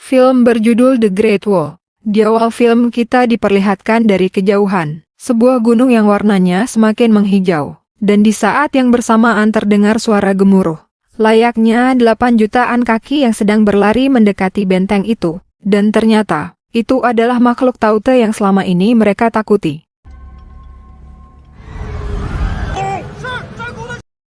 Film berjudul The Great Wall. Di awal film kita diperlihatkan dari kejauhan, sebuah gunung yang warnanya semakin menghijau. Dan di saat yang bersamaan terdengar suara gemuruh. Layaknya 8 jutaan kaki yang sedang berlari mendekati benteng itu. Dan ternyata, itu adalah makhluk Taute yang selama ini mereka takuti.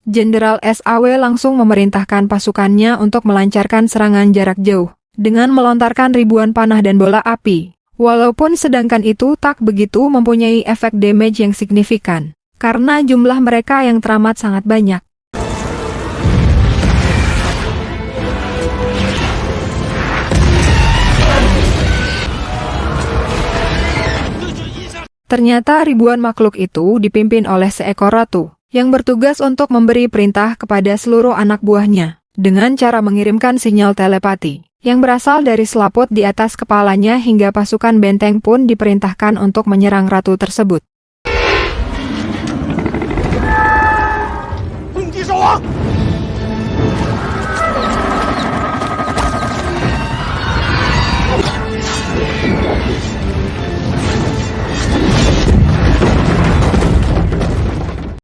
Jenderal SAW langsung memerintahkan pasukannya untuk melancarkan serangan jarak jauh, dengan melontarkan ribuan panah dan bola api. Walaupun sedangkan itu tak begitu mempunyai efek damage yang signifikan, karena jumlah mereka yang teramat sangat banyak. Ternyata ribuan makhluk itu dipimpin oleh seekor ratu, yang bertugas untuk memberi perintah kepada seluruh anak buahnya, dengan cara mengirimkan sinyal telepati, yang berasal dari selaput di atas kepalanya hingga pasukan benteng pun diperintahkan untuk menyerang ratu tersebut.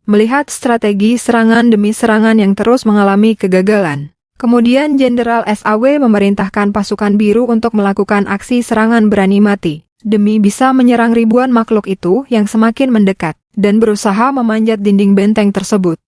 Melihat strategi serangan demi serangan yang terus mengalami kegagalan, kemudian Jenderal SAW memerintahkan pasukan biru untuk melakukan aksi serangan berani mati, demi bisa menyerang ribuan makhluk itu yang semakin mendekat, dan berusaha memanjat dinding benteng tersebut.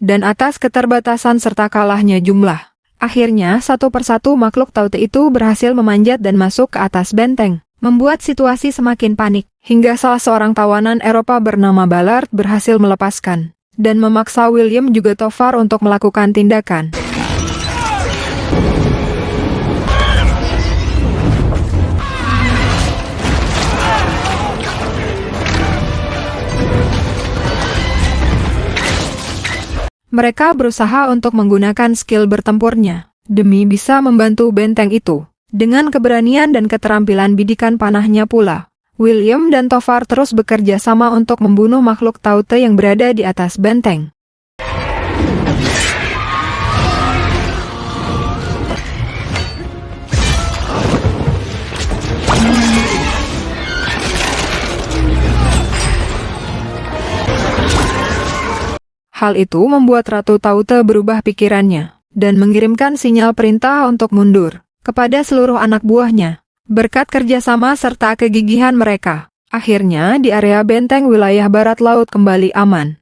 Dan atas keterbatasan serta kalahnya jumlah, akhirnya satu persatu makhluk Taute itu berhasil memanjat dan masuk ke atas benteng, membuat situasi semakin panik, hingga salah seorang tawanan Eropa bernama Ballard berhasil melepaskan, dan memaksa William juga Tovar untuk melakukan tindakan. Mereka berusaha untuk menggunakan skill bertempurnya, demi bisa membantu benteng itu. Dengan keberanian dan keterampilan bidikan panahnya pula, William dan Tovar terus bekerja sama untuk membunuh makhluk Taute yang berada di atas benteng. Hal itu membuat Ratu Taute berubah pikirannya, dan mengirimkan sinyal perintah untuk mundur kepada seluruh anak buahnya. Berkat kerjasama serta kegigihan mereka, akhirnya di area benteng wilayah barat laut kembali aman.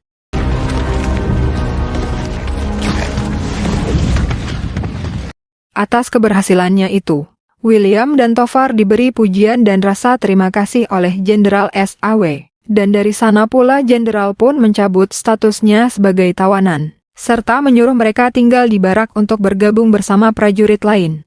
Atas keberhasilannya itu, William dan Tovar diberi pujian dan rasa terima kasih oleh Jenderal SAW. Dan dari sana pula Jenderal pun mencabut statusnya sebagai tawanan, serta menyuruh mereka tinggal di barak untuk bergabung bersama prajurit lain.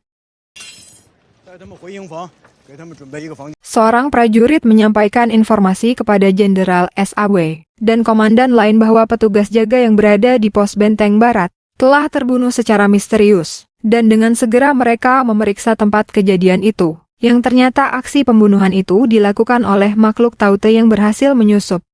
Seorang prajurit menyampaikan informasi kepada Jenderal SAW dan komandan lain bahwa petugas jaga yang berada di pos benteng barat telah terbunuh secara misterius, dan dengan segera mereka memeriksa tempat kejadian itu. Yang ternyata aksi pembunuhan itu dilakukan oleh makhluk Taute yang berhasil menyusup.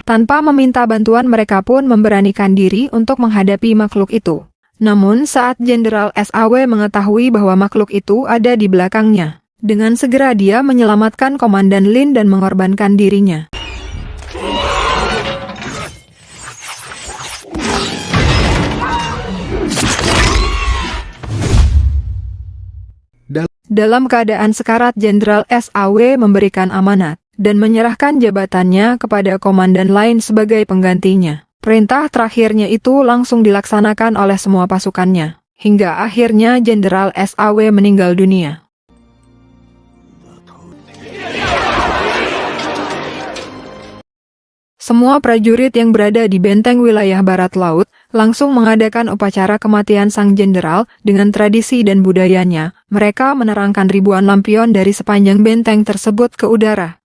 Tanpa meminta bantuan mereka pun memberanikan diri untuk menghadapi makhluk itu. Namun saat Jenderal SAW mengetahui bahwa makhluk itu ada di belakangnya, dengan segera dia menyelamatkan Komandan Lin dan mengorbankan dirinya. Dalam keadaan sekarat, Jenderal SAW memberikan amanat dan menyerahkan jabatannya kepada komandan lain sebagai penggantinya. Perintah terakhirnya itu langsung dilaksanakan oleh semua pasukannya, hingga akhirnya Jenderal SAW meninggal dunia. Semua prajurit yang berada di benteng wilayah barat laut langsung mengadakan upacara kematian sang jenderal dengan tradisi dan budayanya. Mereka menerangkan ribuan lampion dari sepanjang benteng tersebut ke udara,